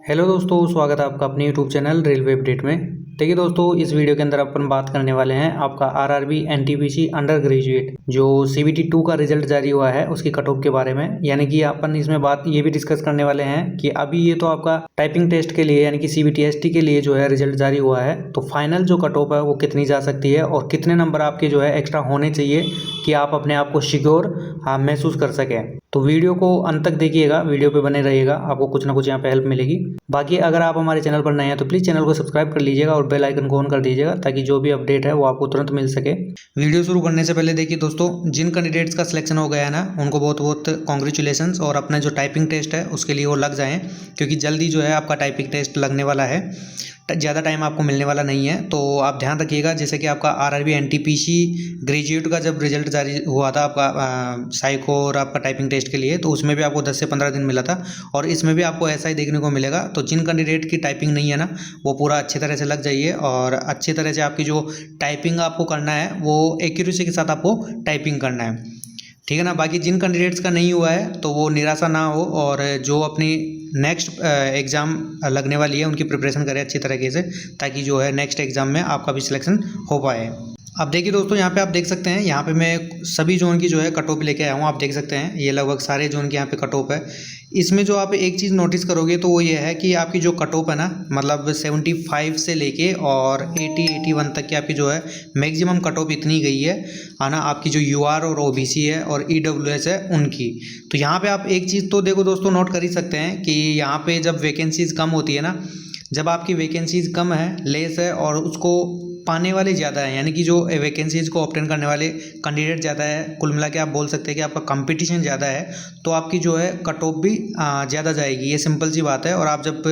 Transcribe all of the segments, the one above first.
Hello दोस्तों, स्वागत है आपका अपने यूट्यूब चैनल रेलवे अपडेट में। देखिए दोस्तों, इस वीडियो के अंदर अपन बात करने वाले हैं आपका आरआरबी एनटीपीसी अंडर ग्रेजुएट जो सीबीटी 2 का रिजल्ट जारी हुआ है उसकी कट ऑफ के बारे में। यानी कि अपन इसमें बात ये भी डिस्कस करने वाले हैं कि अभी ये तो आपका टाइपिंग टेस्ट के लिए यानी कि सीबीटी एसटी के लिए जो है रिजल्ट जारी हुआ है, तो फाइनल जो कट ऑफ है वो कितनी जा सकती है और कितने नंबर आपके जो है एक्स्ट्रा होने चाहिए कि आप अपने आप को सिक्योर महसूस कर सकें। तो वीडियो को अंत तक देखिएगा, वीडियो पे बने रहिएगा, आपको कुछ ना कुछ यहाँ पे हेल्प मिलेगी। बाकी अगर आप हमारे चैनल पर नए हैं तो प्लीज़ चैनल को सब्सक्राइब कर लीजिएगा और बेल आइकन को ऑन कर दीजिएगा ताकि जो भी अपडेट है वो आपको तुरंत मिल सके। वीडियो शुरू करने से पहले देखिए दोस्तों, जिन कैंडिडेट्स का सिलेक्शन हो गया है ना, उनको बहुत बहुत कॉन्ग्रेचुलेशंस और अपना जो टाइपिंग टेस्ट है उसके लिए वो लग जाएँ, क्योंकि जल्दी जो है आपका टाइपिंग टेस्ट लगने वाला है। ज़्यादा टाइम आपको मिलने वाला नहीं है, तो आप ध्यान रखिएगा। जैसे कि आपका आरआरबी एनटीपीसी ग्रेजुएट का जब रिजल्ट जारी हुआ था आपका साइको और आपका टाइपिंग टेस्ट के लिए, तो उसमें भी आपको 10 से 15 दिन मिला था और इसमें भी आपको ऐसा ही देखने को मिलेगा। तो जिन कैंडिडेट की टाइपिंग नहीं है ना, वो पूरा अच्छी तरह से लग जाइए और अच्छी तरह से आपकी जो टाइपिंग आपको करना है वो एक्यूरेसी के साथ आपको टाइपिंग करना है, ठीक है ना। बाकी जिन कैंडिडेट्स का नहीं हुआ है तो वो निराशा ना हो और जो अपनी नेक्स्ट एग्ज़ाम लगने वाली है उनकी प्रिपरेशन करें अच्छी तरीके से, ताकि जो है नेक्स्ट एग्ज़ाम में आपका भी सिलेक्शन हो पाए। अब देखिए दोस्तों, यहाँ पे आप देख सकते हैं, यहाँ पे मैं सभी जोन की जो है कट ऑफ लेके आया हूँ। आप देख सकते हैं ये लगभग सारे जोन के यहाँ पे कट ऑफ है। इसमें जो आप एक चीज़ नोटिस करोगे तो वो ये है कि आपकी जो कट ऑफ है ना, मतलब 75 से लेके और 80-81 तक की आपकी जो है मैक्सिमम कट ऑफ इतनी गई है ना, आपकी जो यूआर और ओबीसी है और ईडब्ल्यूएस है उनकी। तो यहाँ पे आप एक चीज़ तो देखो दोस्तों, नोट कर ही सकते हैं कि यहाँ पे जब वैकेंसीज़ कम होती है ना, जब आपकी वैकेंसीज़ कम है, लेस है और उसको पाने वाले ज़्यादा है, यानी कि जो वैकेंसीज़ को ऑब्टेन करने वाले कैंडिडेट ज़्यादा है, कुल मिला के आप बोल सकते हैं कि आपका कंपटीशन ज़्यादा है, तो आपकी जो है कट ऑफ भी ज़्यादा जाएगी। ये सिंपल सी बात है। और आप जब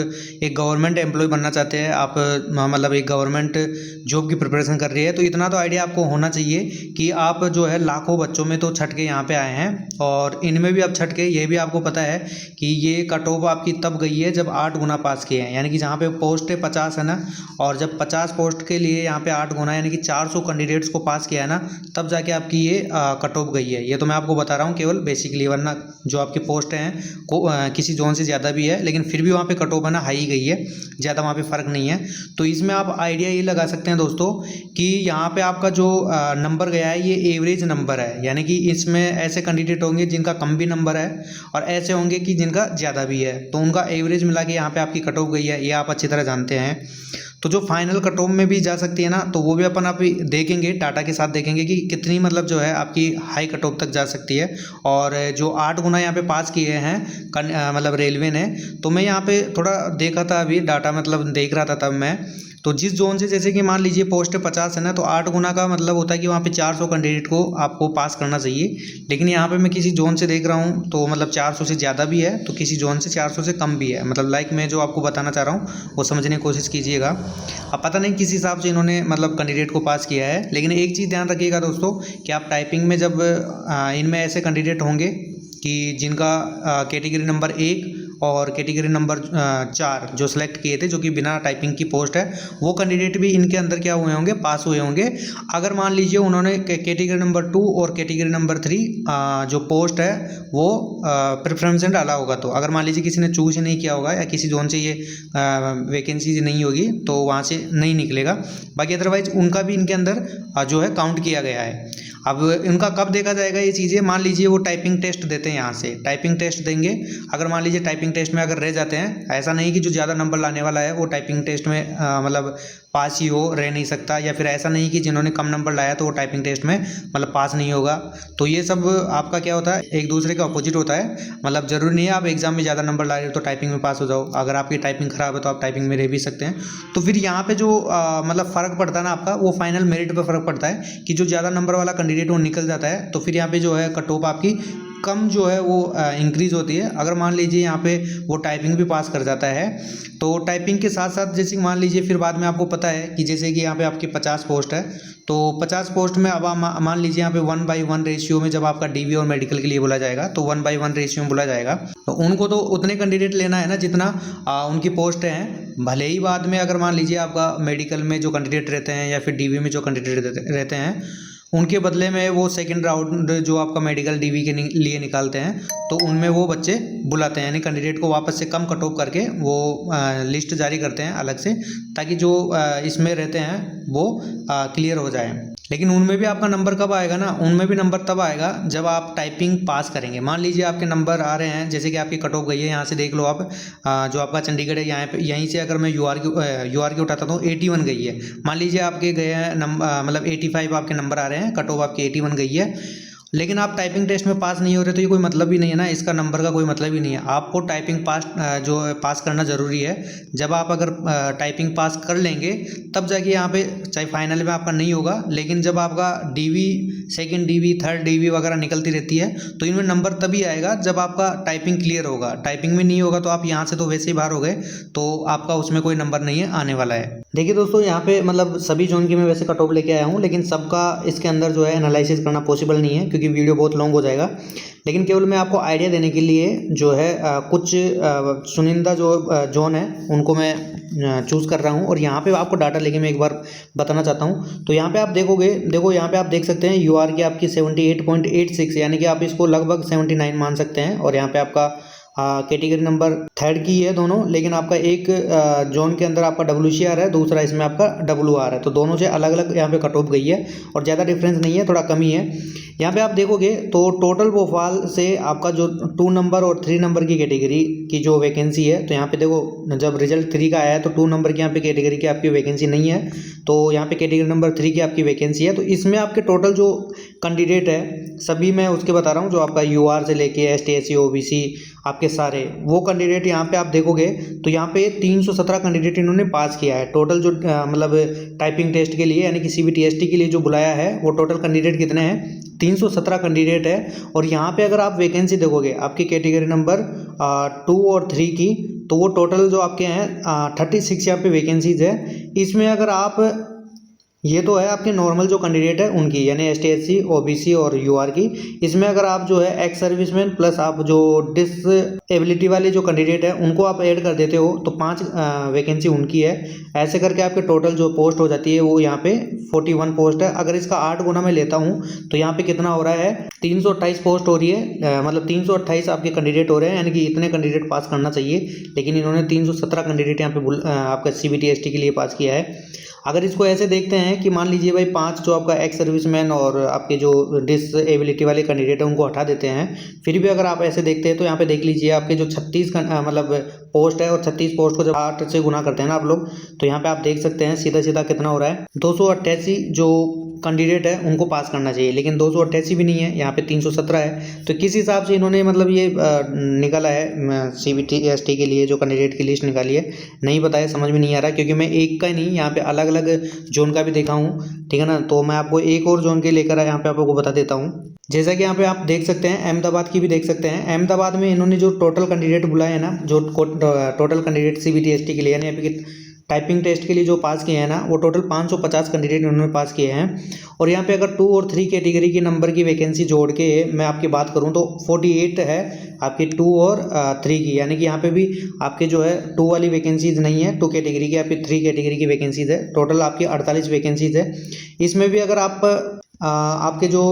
एक गवर्नमेंट एम्प्लॉय बनना चाहते हैं, आप मतलब एक गवर्नमेंट जॉब की प्रिपरेशन कर रही है, तो इतना तो आइडिया आपको होना चाहिए कि आप जो है लाखों बच्चों में तो छट के यहाँ पे आए हैं और इनमें भी आप छट के, ये भी आपको पता है कि ये कट ऑफ आपकी तब गई है जब 8 गुना पास किए हैं। यानी कि जहाँ पे पोस्ट है 50 है ना, और जब 50 पोस्ट के लिए यहाँ पे 8 गुना यानी कि 400 कैंडिडेट्स को पास किया है ना, तब जाके आपकी ये कट ऑफ गई है। ये तो मैं आपको बता रहा हूँ केवल बेसिकली, वरना जो आपकी पोस्ट हैं किसी जोन से ज़्यादा भी है, लेकिन फिर भी वहाँ पे कट ऑफ है ना हाई गई है, ज़्यादा वहाँ पे फ़र्क नहीं है। तो इसमें आप आइडिया ये लगा सकते हैं दोस्तों कि यहाँ पे आपका जो नंबर गया है ये एवरेज नंबर है, यानी कि इसमें ऐसे कैंडिडेट होंगे जिनका कम भी नंबर है और ऐसे होंगे कि जिनका ज़्यादा भी है, तो उनका एवरेज मिला के यहाँ पे आपकी कट ऑफ गई है, ये आप अच्छी तरह जानते हैं। तो जो फाइनल कट ऑफ में भी जा सकती है ना, तो वो भी अपन अभी देखेंगे, डाटा के साथ देखेंगे कि कितनी मतलब जो है आपकी हाई कट ऑफ तक जा सकती है। और जो 8 गुना यहाँ पे पास किए हैं मतलब रेलवे ने, तो मैं यहाँ पे थोड़ा देखा था अभी डाटा, मतलब देख रहा था तब मैं, तो जिस जोन से जैसे कि मान लीजिए पोस्ट 50 है ना, तो 8 गुना का मतलब होता है कि वहाँ पे 400 कैंडिडेट को आपको पास करना चाहिए। लेकिन यहाँ पे मैं किसी जोन से देख रहा हूँ तो मतलब 400 से ज़्यादा भी है, तो किसी जोन से 400 से कम भी है। मतलब लाइक मैं जो आपको बताना चाह रहा हूँ वो समझने की कोशिश कीजिएगा। अब पता नहीं किस हिसाब से इन्होंने मतलब कैंडिडेट को पास किया है, लेकिन एक चीज़ ध्यान रखिएगा दोस्तों कि आप टाइपिंग में जब इनमें ऐसे कैंडिडेट होंगे कि जिनका कैटेगरी नंबर 1 और कैटेगरी नंबर 4 जो सिलेक्ट किए थे, जो कि बिना टाइपिंग की पोस्ट है, वो कैंडिडेट भी इनके अंदर क्या हुए होंगे, पास हुए होंगे। अगर मान लीजिए उन्होंने कैटेगरी नंबर 2 और कैटेगरी नंबर 3 जो पोस्ट है वो प्रेफरेंस में डाला होगा, तो अगर मान लीजिए किसी ने चूज नहीं किया होगा या किसी जोन से ये वैकेंसी नहीं होगी तो वहाँ से नहीं निकलेगा। बाकी अदरवाइज उनका भी इनके अंदर जो है काउंट किया गया है। अब इनका कब देखा जाएगा ये चीज़ें, मान लीजिए वो टाइपिंग टेस्ट देते हैं, यहाँ से टाइपिंग टेस्ट देंगे। अगर मान लीजिए टाइपिंग टेस्ट में अगर रह जाते हैं, ऐसा नहीं कि जो ज़्यादा नंबर लाने वाला है वो टाइपिंग टेस्ट में मतलब पास ही हो, रह नहीं सकता, या फिर ऐसा नहीं कि जिन्होंने कम नंबर लाया तो वो टाइपिंग टेस्ट में मतलब पास नहीं होगा। तो ये सब आपका क्या होता है, एक दूसरे के अपोजिट होता है। मतलब ज़रूरी नहीं है आप एग्जाम में ज़्यादा नंबर ला रहे हो तो टाइपिंग में पास हो जाओ। अगर आपकी टाइपिंग ख़राब है तो आप टाइपिंग में रह भी सकते हैं। तो फिर यहाँ पे जो मतलब फ़र्क पड़ता है ना आपका, वो फाइनल मेरिट पर फ़र्क पड़ता है कि जो ज़्यादा नंबर वाला कैंडिडेट वो निकल जाता है, तो फिर यहाँ पे जो है कट ऑफ आपकी कम जो है वो इंक्रीज़ होती है। अगर मान लीजिए यहाँ पे वो टाइपिंग भी पास कर जाता है, तो टाइपिंग के साथ साथ जैसे मान लीजिए फिर बाद में आपको पता है कि जैसे कि यहाँ पे आपकी 50 पोस्ट है, तो 50 पोस्ट में अब आप मान लीजिए यहाँ पे 1/1 रेशियो में जब आपका डीवी और मेडिकल के लिए बोला जाएगा तो 1/1 रेशियो में बोला जाएगा। तो उनको तो उतने कैंडिडेट लेना है ना जितना उनकी पोस्ट हैं। भले ही बाद में अगर मान लीजिए आपका मेडिकल में जो कैंडिडेट रहते हैं या फिर डीवी में जो कैंडिडेट रहते हैं उनके बदले में वो सेकंड राउंड जो आपका मेडिकल डीवी के लिए निकालते हैं, तो उनमें वो बच्चे बुलाते हैं, यानी कैंडिडेट को वापस से कम कट ऑफ करके वो लिस्ट जारी करते हैं अलग से, ताकि जो इसमें रहते हैं वो क्लियर हो जाए। लेकिन उनमें भी आपका नंबर कब आएगा ना, उनमें भी नंबर तब आएगा जब आप टाइपिंग पास करेंगे। मान लीजिए आपके नंबर आ रहे हैं, जैसे कि आपकी कट ऑफ गई है, यहाँ से देख लो आप, जो आपका चंडीगढ़ है, यहाँ पे यहीं से अगर मैं यूआर की उठाता हूँ 81 गई है। मान लीजिए आपके गए हैं मतलब 85 आपके नंबर आ रहे हैं, कट ऑफ आपकी 81 गई है, लेकिन आप टाइपिंग टेस्ट में पास नहीं हो रहे, तो ये कोई मतलब ही नहीं है ना, इसका नंबर का कोई मतलब ही नहीं है। आपको टाइपिंग पास करना ज़रूरी है। जब आप अगर टाइपिंग पास कर लेंगे तब जाके यहाँ पे, चाहे फाइनल में आपका नहीं होगा, लेकिन जब आपका DV, second DV, third DV वगैरह निकलती रहती है, तो इनमें नंबर तभी आएगा जब आपका टाइपिंग क्लियर होगा। टाइपिंग में नहीं होगा तो आप यहाँ से तो वैसे ही बाहर हो गए, तो आपका उसमें कोई नंबर नहीं है आने वाला है। देखिए दोस्तों, यहाँ पे मतलब सभी जोन की मैं वैसे कट ऑफ लेके आया हूँ, लेकिन सबका इसके अंदर जो है एनालिसिस करना पॉसिबल नहीं है, क्योंकि वीडियो बहुत लॉन्ग हो जाएगा। लेकिन केवल मैं आपको आइडिया देने के लिए जो है कुछ चुनिंदा जो जोन है उनको मैं चूज़ कर रहा हूँ, और यहाँ पे आपको डाटा लेके मैं एक बार बताना चाहता हूँ। तो यहाँ पे आप देखोगे, देखो यहाँ पे आप देख सकते हैं यूआर की आपकी 78.86, यानी कि आप इसको लगभग 79 मान सकते हैं। और यहाँ पे आपका कैटेगरी नंबर थर्ड की है दोनों, लेकिन आपका एक जोन के अंदर आपका WCR है, दूसरा इसमें आपका WR है, तो दोनों से अलग अलग यहाँ पे कट ऑफ गई है, और ज़्यादा डिफरेंस नहीं है, थोड़ा कम ही है। यहाँ पे आप देखोगे तो टोटल भोपाल से आपका जो 2 नंबर और 3 नंबर की कैटेगरी की जो वैकेंसी है, तो यहाँ पे देखो जब रिजल्ट 3 का आया है तो 2 नंबर की यहाँ पे कैटेगरी की आपकी वैकेंसी नहीं है, तो यहाँ पे कैटेगरी नंबर 3 की आपकी वैकेंसी है। तो इसमें आपके टोटल जो कैंडिडेट है सभी मैं उसके बता रहा हूँ, जो आपका UR से लेके ST SC OBC आपके सारे वो कैंडिडेट यहाँ पे आप देखोगे तो यहाँ पे 317 कैंडिडेट इन्होंने पास किया है। टोटल जो मतलब टाइपिंग टेस्ट के लिए, यानी कि CBT ST के लिए जो बुलाया है, वो टोटल कैंडिडेट कितने हैं, 317 कैंडिडेट है। और यहाँ पे अगर आप वैकेंसी देखोगे आपकी कैटेगरी नंबर 2 और 3 की, तो वो टोटल जो आपके हैं 36 यहाँ पे वैकेंसीज है। इसमें अगर आप, ये तो है आपके नॉर्मल जो कैंडिडेट है उनकी, यानी ST SC OBC और UR की। इसमें अगर आप जो है एक्स सर्विसमैन प्लस आप जो डिसेबिलिटी वाले जो कैंडिडेट है उनको आप ऐड कर देते हो, तो 5 वैकेंसी उनकी है। ऐसे करके आपके टोटल जो पोस्ट हो जाती है वो यहाँ पे 41 पोस्ट है। अगर इसका 8 गुना मैं लेता हूँ तो यहाँ पे कितना हो रहा है, 328 पोस्ट हो रही है, मतलब 328 आपके कैंडिडेट हो रहे हैं, यानी कि इतने कैंडिडेट पास करना चाहिए, लेकिन इन्होंने 317 कैंडिडेट यहाँ पे आपका CBT ST के लिए पास किया है। अगर इसको ऐसे देखते हैं कि मान लीजिए भाई 5 जो आपका एक्स सर्विसमैन और आपके जो डिसेबिलिटी वाले कैंडिडेट हैं उनको हटा देते हैं, फिर भी अगर आप ऐसे देखते हैं तो यहाँ पे देख लीजिए आपके जो 36 मतलब पोस्ट है, और 36 पोस्ट को जब 8 से गुना करते हैं ना आप लोग, तो यहाँ पे आप देख सकते हैं सीधा सीधा कितना हो रहा है, 288 जो कैंडिडेट है उनको पास करना चाहिए, लेकिन 288 भी नहीं है, यहाँ पे 317 है। तो किस हिसाब से इन्होंने मतलब ये निकाला है CBT ST के लिए जो कैंडिडेट की लिस्ट निकाली है, नहीं पता है, समझ में नहीं आ रहा, क्योंकि मैं एक का ही नहीं यहाँ पे अलग अलग जोन का भी देखा हूँ, ठीक है ना। तो मैं आपको एक और जोन के लेकर यहाँ पे आपको बता देता हूँ। जैसा कि यहाँ पे आप देख सकते हैं, अहमदाबाद की भी देख सकते हैं। अहमदाबाद में इन्होंने जो टोटल कैंडिडेट बुलाए हैं ना, जो टोटल कैंडिडेट CBT ST के लिए, यानी आपकी टाइपिंग टेस्ट के लिए जो पास किए हैं ना, वो टोटल 550 कैंडिडेट उन्होंने पास किए हैं। और यहाँ पे अगर 2 और 3 कैटेगरी के नंबर की वैकेंसी जोड़ के मैं आपकी बात करूँ तो 48 है आपकी 2 और 3 की, यानी कि यहाँ पे भी आपके जो है 2 वाली वैकेंसीज नहीं है, 2 कैटेगरी की, आपकी 3 कैटेगरी की वैकेंसीज है। टोटल आपकी 48 वैकेंसीज है। इसमें भी अगर आप आपके जो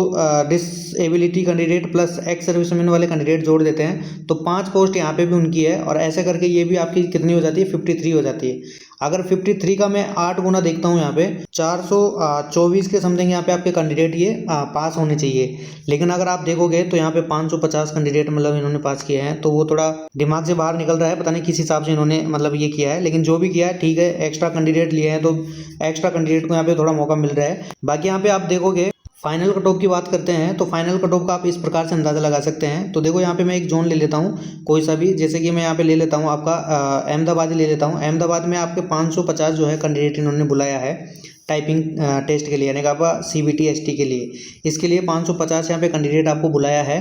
disability candidate plus ex serviceman वाले कैंडिडेट जोड़ देते हैं तो 5 पोस्ट यहाँ पे भी उनकी है, और ऐसे करके ये भी आपकी कितनी हो जाती है, 53 हो जाती है। अगर 53 का मैं 8 गुना देखता हूँ, यहाँ पे 424 के समथिंग यहाँ पे आपके कैंडिडेट ये पास होने चाहिए, लेकिन अगर आप देखोगे तो यहाँ पे 550 कैंडिडेट मतलब इन्होंने पास किए हैं, तो वो थोड़ा दिमाग से बाहर निकल रहा है, पता नहीं किस हिसाब से इन्होंने मतलब ये किया है, लेकिन जो भी किया है ठीक है। एक्स्ट्रा कैंडिडेट लिए हैं तो एक्स्ट्रा कैंडिडेट को यहाँ पे थोड़ा मौका मिल रहा है। बाकी यहाँ पे आप देखोगे फाइनल कट ऑफ की बात करते हैं, तो फाइनल कट ऑफ का आप इस प्रकार से अंदाज़ा लगा सकते हैं। तो देखो यहाँ पे मैं एक जोन ले लेता हूँ कोई सा भी, जैसे कि मैं यहाँ पे ले लेता हूँ आपका अहमदाबाद ही ले लेता हूँ। अहमदाबाद में आपके 550 जो है कैंडिडेट इन्होंने बुलाया है टाइपिंग टेस्ट के लिए, यानी कि आपका CBT ST के लिए। इसके लिए 550 यहाँ पे कैंडिडेट आपको बुलाया है।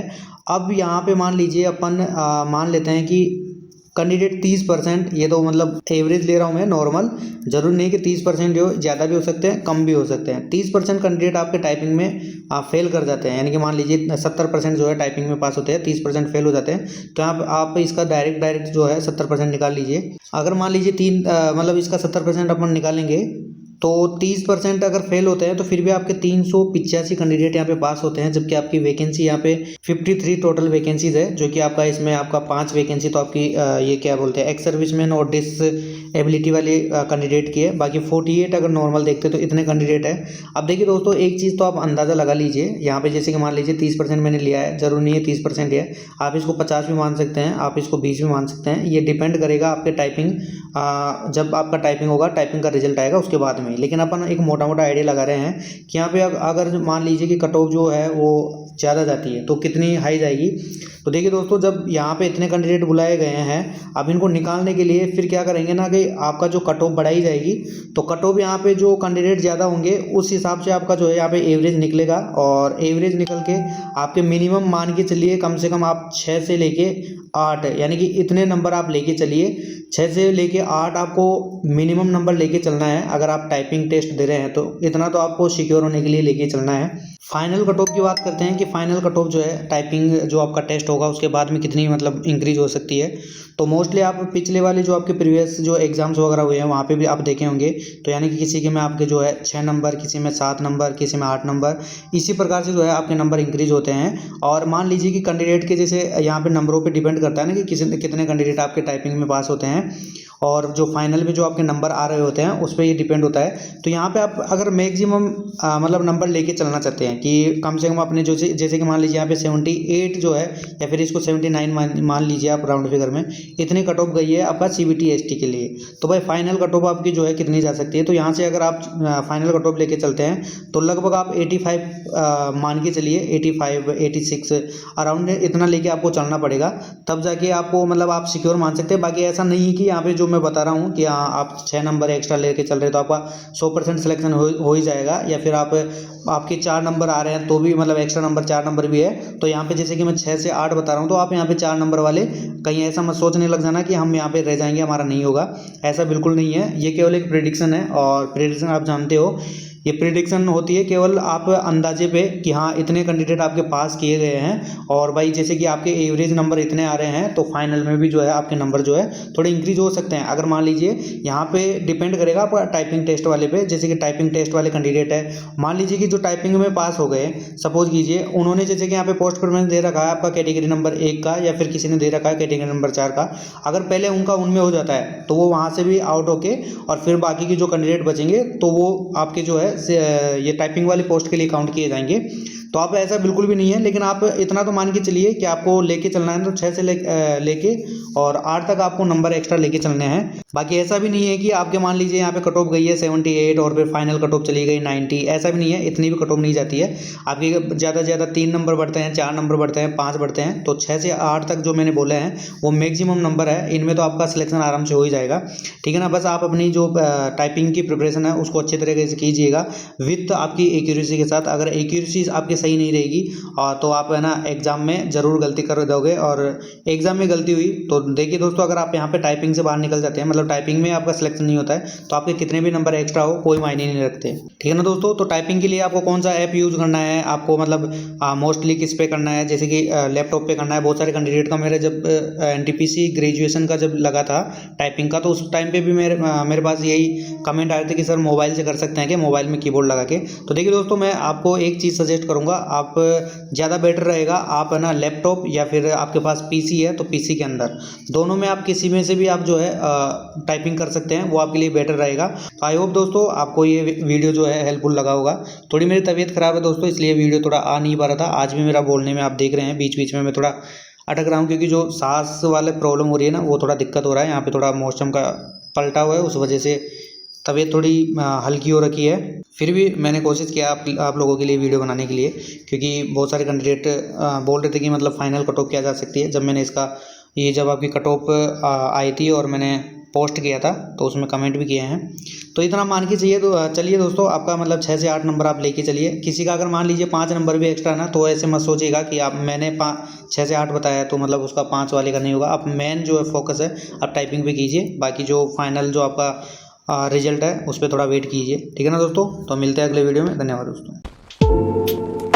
अब यहाँ पे मान लीजिए अपन मान लेते हैं कि कैंडिडेट 30%, ये तो मतलब एवरेज ले रहा हूँ मैं, नॉर्मल, जरूरी नहीं कि 30% जो ज़्यादा भी हो सकते हैं कम भी हो सकते हैं। 30% कैंडिडेट आपके टाइपिंग में फेल कर जाते हैं, यानी कि मान लीजिए 70% जो है टाइपिंग में पास होते हैं, 30% फेल हो जाते हैं। तो आप इसका डायरेक्ट जो है 70% निकाल लीजिए। अगर मान लीजिए मतलब इसका 70% अपन निकालेंगे तो 30% अगर फेल होते हैं तो फिर भी आपके 385 कैंडिडेट यहाँ पे पास होते हैं, जबकि आपकी वैकेंसी यहाँ पे 53 टोटल वैकेंसीज है, जो कि आपका इसमें आपका 5 वैकेंसी तो आपकी ये क्या बोलते हैं एक्स सर्विसमैन और डिसएबिलिटी वाले कैंडिडेट की है। बाकी 48 अगर नॉर्मल देखते तो इतने कैंडिडेट है। अब देखिए दोस्तों, एक चीज़ तो आप अंदाज़ा लगा लीजिए, यहाँ पे जैसे कि मान लीजिए 30% मैंने लिया है, जरूरी नहीं है 30% है, आप इसको 50 भी मान सकते हैं, आप इसको 20 भी मान सकते हैं। ये डिपेंड करेगा आपके टाइपिंग, जब आपका टाइपिंग होगा, टाइपिंग का रिजल्ट आएगा उसके बाद में। लेकिन अपन एक मोटा मोटा आइडिया लगा रहे हैं कि यहाँ पे अगर मान लीजिए कि कट ऑफ जो है वो ज़्यादा जाती है तो कितनी हाई जाएगी। तो देखिए दोस्तों, जब यहाँ पे इतने कैंडिडेट बुलाए गए हैं, अब इनको निकालने के लिए फिर क्या करेंगे ना कि आपका जो कट ऑफ बढ़ाई जाएगी, तो कट ऑफ यहाँ पे जो कैंडिडेट ज़्यादा होंगे उस हिसाब से आपका जो है यहाँ पे एवरेज निकलेगा, और एवरेज निकल के आपके मिनिमम मान के चलिए कम से कम आप 6 से लेके 8, यानी कि इतने नंबर आप लेके चलिए, 6 से लेके 8 आपको मिनिमम नंबर लेके चलना है। अगर आप टाइपिंग टेस्ट दे रहे हैं तो इतना तो आपको सिक्योर होने के लिए लेके चलना है। फाइनल कट ऑफ की बात करते हैं कि फाइनल कट ऑफ जो है टाइपिंग जो आपका टेस्ट होगा उसके बाद में कितनी मतलब इंक्रीज हो सकती है। तो मोस्टली आप पिछले वाले जो आपके प्रीवियस जो एग्जाम्स वगैरह हुए हैं वहाँ पे भी आप देखे होंगे, तो यानी कि किसी के में आपके जो है 6 नंबर, किसी में 7 नंबर, किसी में 8 नंबर, इसी प्रकार से जो है आपके नंबर इंक्रीज होते हैं। और मान लीजिए कि कैंडिडेट के जैसे यहाँ पे नंबरों पे डिपेंड करता है ना कि कितने कैंडिडेट आपके टाइपिंग में पास होते हैं, और जो फाइनल में जो आपके नंबर आ रहे होते हैं उस पर ये डिपेंड होता है। तो यहाँ पे आप अगर मैक्सिमम मतलब नंबर लेके चलना चाहते हैं कि कम से कम अपने जो जैसे कि मान लीजिए यहाँ पे 78 जो है, या फिर इसको 79 मान लीजिए आप राउंड फिगर में, इतनी कट ऑफ गई है आपका CBT ST के लिए, तो भाई फाइनल कट ऑफ आपकी जो है कितनी जा सकती है। तो यहाँ से अगर आप फाइनल कट ऑफ लेके चलते हैं तो लगभग आप 85 मान के चलिए, 85 86 अराउंड इतना लेके आपको चलना पड़ेगा, तब जाके आपको मतलब आप सिक्योर मान सकते हैं। बाकी ऐसा नहीं है कि यहाँ पे जो मैं बता रहा हूँ कि हाँ आप 6 नंबर एक्स्ट्रा लेके चल रहे हैं तो आपका 100% सिलेक्शन हो ही जाएगा, या फिर आपके 4 नंबर आ रहे हैं तो भी मतलब एक्स्ट्रा नंबर 4 नंबर भी है। तो यहाँ पे जैसे कि मैं 6 से 8 बता रहा हूँ, तो आप यहाँ पे 4 नंबर वाले कहीं ऐसा मत सोचने लग जाना कि हम यहाँ पे रह जाएंगे, हमारा नहीं होगा, ऐसा बिल्कुल नहीं है। ये केवल एक प्रेडिक्शन है, और प्रेडिक्शन आप जानते हो ये प्रेडिक्शन होती है केवल आप अंदाजे पे कि हाँ इतने कैंडिडेट आपके पास किए गए हैं, और भाई जैसे कि आपके एवरेज नंबर इतने आ रहे हैं तो फाइनल में भी जो है आपके नंबर जो है थोड़े इंक्रीज हो सकते हैं। अगर मान लीजिए यहाँ पे डिपेंड करेगा आपका टाइपिंग टेस्ट वाले पे, जैसे कि टाइपिंग टेस्ट वाले कैंडिडेट है, मान लीजिए कि जो टाइपिंग में पास हो गए, सपोज कीजिए उन्होंने जैसे कि यहाँ पे पोस्ट प्रेफरेंस दे रखा है आपका कैटेगरी नंबर 1 का, या फिर किसी ने दे रखा है कैटेगरी नंबर 4 का, अगर पहले उनका उनमें हो जाता है तो वो वहाँ से भी आउट होके और फिर बाकी की जो कैंडिडेट बचेंगे तो वो आपके जो है टाइपिंग वाली पोस्ट के लिए काउंट किए जाएंगे। तो आप ऐसा बिल्कुल भी नहीं है, लेकिन आप इतना तो मान के चलिए कि आपको लेके चलना है तो 6 से लेके और 8 तक आपको नंबर एक्स्ट्रा लेके चलने हैं। बाकी ऐसा भी नहीं है कि आपके मान लीजिए यहाँ पे कट ऑफ गई है 78 और फिर फाइनल कट ऑफ चली गई 90, ऐसा भी नहीं है, इतनी भी कट ऑफ नहीं जाती है। आपके ज़्यादा से ज़्यादा 3 नंबर बढ़ते हैं, 4 नंबर बढ़ते हैं, 5 बढ़ते हैं, तो 6 से 8 तक जो मैंने बोले हैं वो मैक्सिमम नंबर है, इनमें तो आपका सिलेक्शन आराम से हो ही जाएगा। ठीक है ना, बस आप अपनी जो टाइपिंग की प्रिपरेशन है उसको अच्छे तरीके से कीजिएगा विथ आपकी एक्यूरेसी के साथ। अगर एक्यूरेसी आपकी सही नहीं रहेगी तो आप है ना एग्जाम में ज़रूर गलती कर दोगे, और एग्जाम में गलती हुई तो देखिए दोस्तों, अगर आप यहाँ पे टाइपिंग से बाहर निकल जाते हैं, मतलब टाइपिंग में आपका सिलेक्शन नहीं होता है, तो आपके कितने भी नंबर एक्स्ट्रा हो कोई मायने नहीं रखते। ठीक है ना दोस्तों, तो टाइपिंग के लिए आपको कौन सा ऐप यूज़ करना है, आपको मतलब मोस्टली किस पे करना है, जैसे कि लैपटॉप पे करना है। बहुत सारे कैंडिडेट का मेरे जब NTPC ग्रेजुएशन का जब लगा था टाइपिंग का, तो उस टाइम पे भी मेरे पास यही कमेंट आए थे कि सर मोबाइल से कर सकते हैं कि मोबाइल में कीबोर्ड लगा के। तो देखिए दोस्तों, मैं आपको एक चीज़ सजेस्ट करूँगा, आप ज़्यादा बेटर रहेगा आप है ना लैपटॉप या फिर आपके पास PC है तो PC के अंदर दोनों में आप किसी में से भी आप जो है टाइपिंग कर सकते हैं, वो आपके लिए बेटर रहेगा। तो आई होप दोस्तों आपको ये वीडियो जो है हेल्पफुल लगा होगा। थोड़ी मेरी तबीयत ख़राब है दोस्तों, इसलिए वीडियो थोड़ा आ नहीं पा रहा था। आज भी मेरा बोलने में आप देख रहे हैं बीच बीच में मैं थोड़ा अटक रहा हूँ, क्योंकि जो सांस वाले प्रॉब्लम हो रही है ना वो थोड़ा दिक्कत हो रहा है। यहाँ पे थोड़ा मौसम का पलटा हुआ है, उस वजह से तबीयत थोड़ी हल्की हो रखी है। फिर भी मैंने कोशिश किया आप लोगों के लिए वीडियो बनाने के लिए, क्योंकि बहुत सारे कैंडिडेट बोल रहे थे कि मतलब फाइनल कट ऑफ क्या जा सकती है। जब मैंने जब आपकी कट ऑफ आई थी और मैंने पोस्ट किया था तो उसमें कमेंट भी किए हैं, तो इतना मान के चलिए दोस्तों, आपका मतलब 6 से 8 नंबर आप लेके चलिए। किसी का अगर मान लीजिए 5 नंबर भी एक्स्ट्रा ना, तो ऐसे मत सोचिएगा कि आप मैंने 6 से 8 बताया तो मतलब उसका 5 वाले का नहीं होगा। आप मेन जो है फोकस है आप टाइपिंग पे कीजिए, बाकी जो फाइनल जो आपका रिजल्ट है उस पर थोड़ा वेट कीजिए। ठीक है ना दोस्तों, तो मिलते हैं अगले वीडियो में। धन्यवाद दोस्तों।